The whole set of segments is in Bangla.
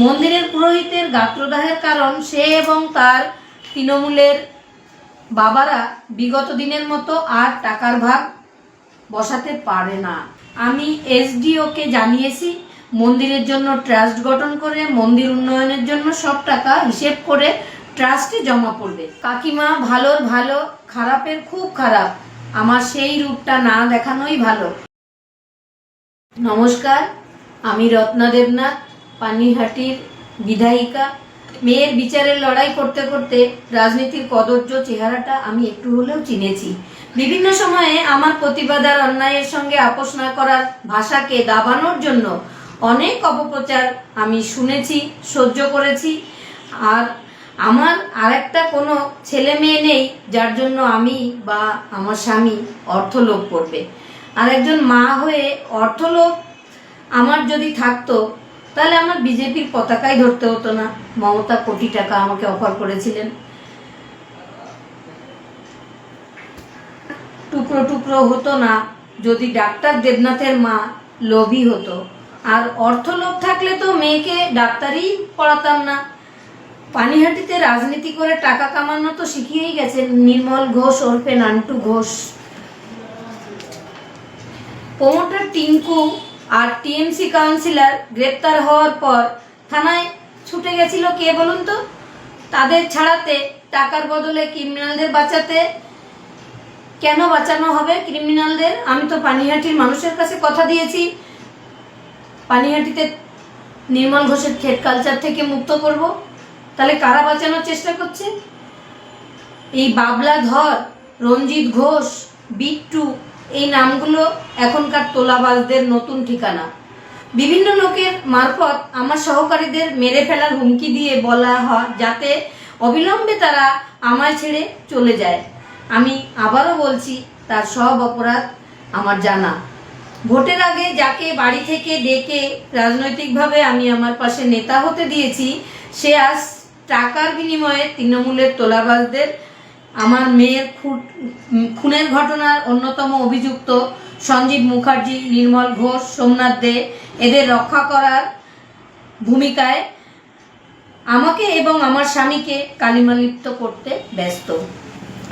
মন্দিরের পুরোহিতের গাত্রদাহের কারণ সে এবং তার তৃণমূলের বাবারা বিগত দিনের মতো আর টাকার ভাগ বসাতে পারে না। আমি এসডিওকে জানিয়েছি মন্দিরের জন্য ট্রাস্ট গঠন করে মন্দির উন্নয়নের জন্য সব টাকা হিসেব করে ট্রাস্টে জমা পড়বে। কাকিমা ভালোর ভালো, খারাপের খুব খারাপ, আমার সেই রূপটা না দেখানোই ভালো। নমস্কার, আমি রত্না দেবনাথ, পানিহাটির বিধায়িকা। মেয়ের বিচারের লড়াই করতে করতে রাজনীতির কদর্য চেহারাটা আমি একটু হলেও চিনেছি। বিভিন্ন সময়ে আমার প্রতিবাদ আর অন্যায়ের সঙ্গে আপোষ না করার ভাষাকে দাবানোর জন্য অনেক অপপ্রচার আমি শুনেছি, সহ্য করেছি। আর আমার আরেকটা কোনো ছেলে মেয়ে নেই যার জন্য আমি বা আমার স্বামী অর্থলোভ করবে। আর একজন মা হয়ে অর্থলোভ আমার যদি থাকতো তাহলে আমার বিজেপির পতাকাই ধরতে হতো না। মমতা কোটি টাকা আমাকে অফার করেছিলেন, টুকরো টুকরো হতো না যদি ডাক্তার দেবনাথের মা লোভী হতো। আর অর্থলোভ থাকলে তো মেয়েকে ডাক্তারই পড়াতাম না। পানিহাটিতে রাজনীতি করে টাকা কামানো তো শিখিয়েই গেছেন নির্মল ঘোষ ওরফে নান্টু ঘোষ। প্রমোটার টিঙ্কু আর টিএমসি কাউন্সিলর গ্রেপ্তার হওয়ার পর থানায় ছুটে গেছিল কে বলুন তো? তাদের ছাড়াতে, টাকার বদলে ক্রিমিনালদের বাঁচাতে। কেন বাঁচানো হবে ক্রিমিনালদের? আমি তো পানিহাটির মানুষের কাছে কথা দিয়েছি পানিহাটিতে নির্মল ঘোষের খেত কালচার থেকে মুক্ত করব। তাহলে কারা বাঁচানোর চেষ্টা করছে? এই বাবলা ধর, রঞ্জিত ঘোষ, বিট্টু, এই নামগুলো এখনকার তোলাবাজদের নতুন ঠিকানা। বিভিন্ন লোকের মারফত আমার সহকারীদের মেরে ফেলার হুমকি দিয়ে বলা হয় যাতে অবিলম্বে তারা আমায় ছেড়ে চলে যায়। আমি আবারও বলছি, তার সব অপরাধ আমার জানা। ভোটের আগে যাকে বাড়ি থেকে ডেকে রাজনৈতিকভাবে আমি আমার পাশে নেতা হতে দিয়েছি, সে আজ টাকার বিনিময়ে তৃণমূলের তোলাবাজদের আমার মেয়ের খুনের ঘটনার অন্যতম অভিযুক্ত সঞ্জীব মুখার্জি, নির্মল ঘোষ, সোমনাথ দে এদের রক্ষা করার ভূমিকায় আমাকে এবং আমার স্বামীকে কালিমালিপ্ত করতে ব্যস্ত।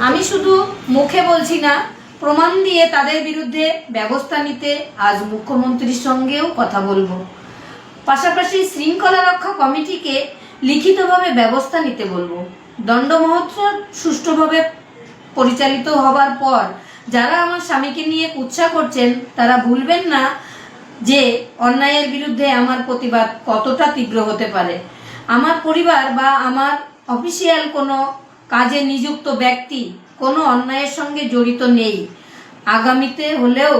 আমি শুধু মুখে বলছি না, প্রমাণ দিয়ে তাদের বিরুদ্ধে ব্যবস্থা নিতে আজ মুখ্যমন্ত্রীর সঙ্গেও কথা বলবো। পাশাপাশি শৃঙ্খলা রক্ষা কমিটিকে লিখিতভাবে ব্যবস্থা নিতে বলবো। দণ্ড মহোৎসব সুষ্ঠুভাবে পরিচালিত হবার পর যারা আমার স্বামীকে নিয়ে কুৎসা করছেন তারা ভুলবেন না যে অন্যায়ের বিরুদ্ধে আমার প্রতিবাদ কতটা তীব্র হতে পারে। আমার পরিবার বা আমার অফিসিয়াল কোনো কাজে নিযুক্ত ব্যক্তি কোনো অন্যায়ের সঙ্গে জড়িত নেই। আগামীতে হলেও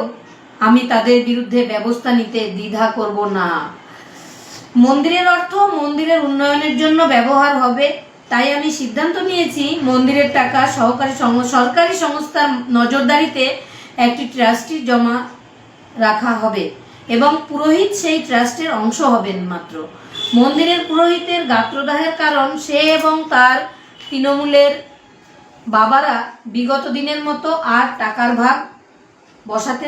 আমি তাদের বিরুদ্ধে ব্যবস্থা নিতে দ্বিধা করব না। মন্দিরের অর্থ মন্দিরের উন্নয়নের জন্য ব্যবহার হবে, তাই আমি সিদ্ধান্ত নিয়েছি মন্দিরের টাকা সরকারি সংস্থার নজরদারিতে একটি ট্রাস্টে জমা রাখা হবে এবং পুরোহিত সেই ট্রাস্টের অংশ হবেন মাত্র। মন্দিরের পুরোহিতের গাত্রদাহের কারণ সে এবং তার তৃণমূলের বাবারা বিগত দিনের মতো আর টাকার ভাগ বসাতে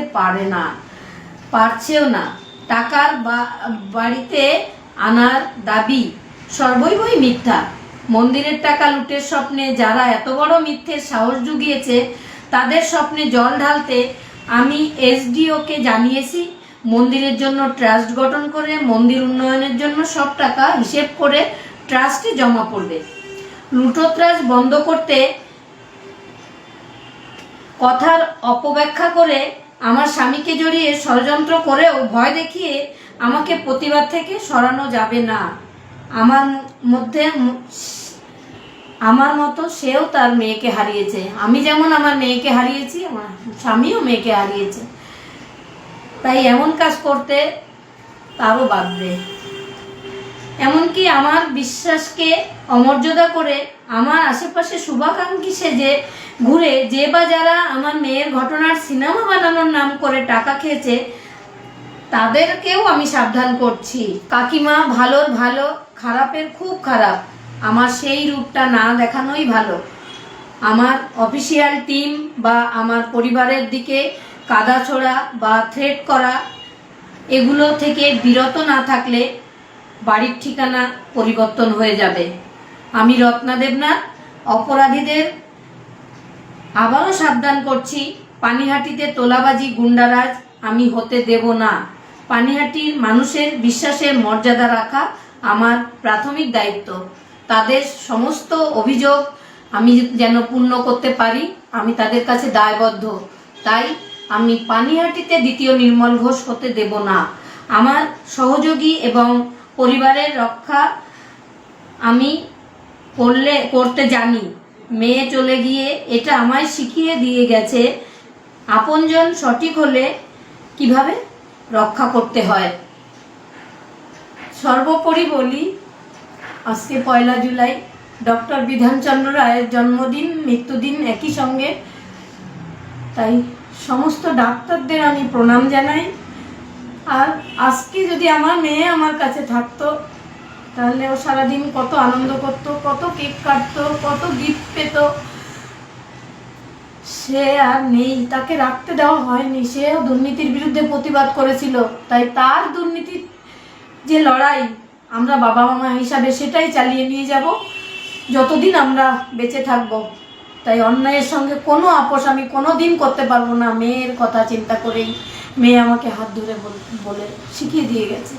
পারছেও না। টাকার বাড়িতে আনার দাবি সর্বৈবই মিথ্যা। মন্দিরের টাকা লুটের স্বপ্নে যারা এত বড় মিথ্যের সাহস জুগিয়েছে তাদের স্বপ্নে জল ঢালতে আমি এসডিওকে জানিয়েছি মন্দিরের জন্য ট্রাস্ট গঠন করে মন্দির উন্নয়নের জন্য সব টাকা হিসেব করে ট্রাস্টে জমা পড়বে। লুটোত্রাস বন্ধ করতে কথার অপব্যাখ্যা করে আমার স্বামীকে জড়িয়ে ষড়যন্ত্র করেও ভয় দেখিয়ে আমাকে প্রতিবাদ থেকে সরানো যাবে না। আমার মতো সেও তার মেয়েকে হারিয়েছে। আমি যেমন আমার মেয়েকে হারিয়েছি, আমার স্বামীও মেয়েকে হারিয়েছে। তাই এমন কাজ করতে তারও বাধ্য। এমনকি আমার বিশ্বাসকে অমর্যাদা করে আমার আশেপাশে শুভাকাঙ্ক্ষী সেজে ঘুরে যে বা যারা আমার মেয়ের ঘটনার সিনেমা বানানোর নাম করে টাকা খেয়েছে তাদেরকেও আমি সাবধান করছি। কাকিমা ভালোর ভালো, খারাপের খুব খারাপ, আমার সেই রূপটা না দেখানোই ভালো। আমার অফিসিয়াল টিম বা আমার পরিবারের দিকে কাদা ছোড়া বা থ্রেট করা এগুলো থেকে বিরত না থাকলে বাড়ির ঠিকানা পরিবর্তন হয়ে যাবে। আমি রত্না দেবনাথ অপরাধীদের আবারও সাবধান করছি, পানিহাটিতে তোলাবাজি গুন্ডারাজ আমি হতে দেব না। পানিহাটির মানুষের বিশ্বাসের মর্যাদা রাখা আমার প্রাথমিক দায়িত্ব। তাদের সমস্ত অভিযোগ আমি যেন পূর্ণ করতে পারি, আমি তাদের কাছে দায়বদ্ধ। তাই আমি পানিহাটিতে দ্বিতীয় নির্মল ঘোষ হতে দেব না। আমার সহযোগী এবং পরিবারের রক্ষা আমি করতে জানি। মেয়ে চলে গিয়ে এটা আমায় শিখিয়ে দিয়ে গেছে, আপনজন সঠিক হলে কিভাবে রক্ষা করতে হয়। সর্বোপরি বলি, আজকে 1 জুলাই ডক্টর বিধানচন্দ্র রায়ের জন্মদিন, মৃত্যুদিন একই সঙ্গে। তাই সমস্ত ডাক্তারদের আমি প্রণাম জানাই। আর আজকে যদি আমার মেয়ে আমার কাছে থাকতো, তাহলে ও সারাদিন কত আনন্দ করতো, কত কেক কাটতো, কত গিফট পেত। সে আর নেই, তাকে রাখতে দেওয়া হয়নি। সেও দুর্নীতির বিরুদ্ধে প্রতিবাদ করেছিল। তাই তার দুর্নীতির যে লড়াই, আমরা বাবা মা হিসাবে সেটাই চালিয়ে নিয়ে যাব যতদিন আমরা বেঁচে থাকব। তাই অন্যায়ের সঙ্গে কোনো আপোষ আমি কোনো দিন করতে পারবো না। মেয়ের কথা চিন্তা করেই মেয়ে আমাকে হাত ধরে বলে শিখিয়ে দিয়ে গেছে।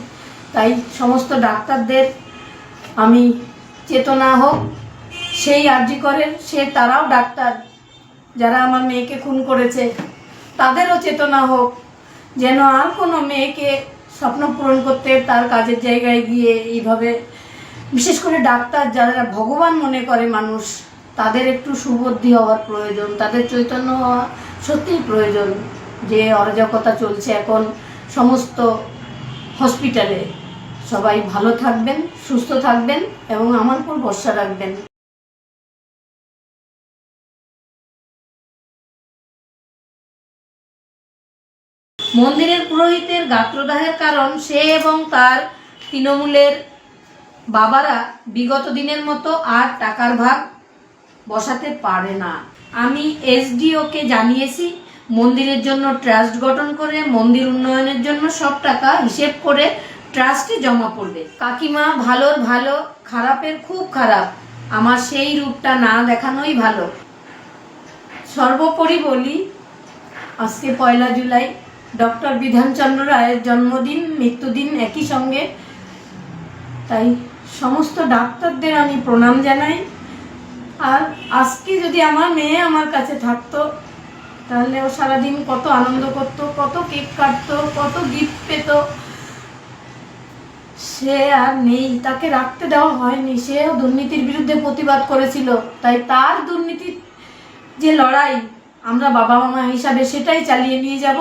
তাই সমস্ত ডাক্তারদের আমি চেতনা হোক, সেই আরজি করেন, তারাও ডাক্তার যারা আমার মেয়েকে খুন করেছে, তাদেরও চেতনা হোক, যেন আর কোনো মেয়েকে স্বপ্ন পূরণ করতে তার কাজের জায়গায় গিয়ে এইভাবে, বিশেষ করে ডাক্তার যারা ভগবান মনে করে মানুষ, তাদের একটু সুবুদ্ধি হওয়ার প্রয়োজন, তাদের চৈতন্য হওয়া সত্যিই প্রয়োজন। যে অরাজকতা চলছে এখন সমস্ত হসপিটালে, সবাই ভালো থাকবেন, সুস্থ থাকবেন এবং আমার উপর ভরসা রাখবেন। মন্দিরের পুরোহিতের গাত্রদাহের কারণ সে এবং তার তৃণমূলের বাবারা বিগত দিনের মতো আর টাকার ভাগ বসাতে পারে না। আমি এসডিওকে জানিয়েছি, মন্দিরের জন্য ট্রাস্ট গঠন করে মন্দির উন্নয়নের জন্য সব টাকা হিসেব করে ট্রাস্টে জমা পড়বে। কাকিমা ভালোর ভালো, খারাপের খুব খারাপ, আমার সেই রূপটা না দেখানোই ভালো। সর্বোপরি বলি, আজকে 1 জুলাই ডক্টর বিধানচন্দ্র রায়ের জন্মদিন, মৃত্যুদিন একই সঙ্গে। তাই সমস্ত ডাক্তারদের আমি প্রণাম জানাই। আর আজকে যদি আমার মেয়ে আমার কাছে থাকতো, তাহলে ও সারাদিন কত আনন্দ করতো, কত কেক কাটতো, কত গিফট পেত। সে আর নেই, তাকে রাখতে দেওয়া হয়নি। সেও দুর্নীতির বিরুদ্ধে প্রতিবাদ করেছিল। তাই তার দুর্নীতির যে লড়াই, আমরা বাবা মা হিসাবে সেটাই চালিয়ে নিয়ে যাব।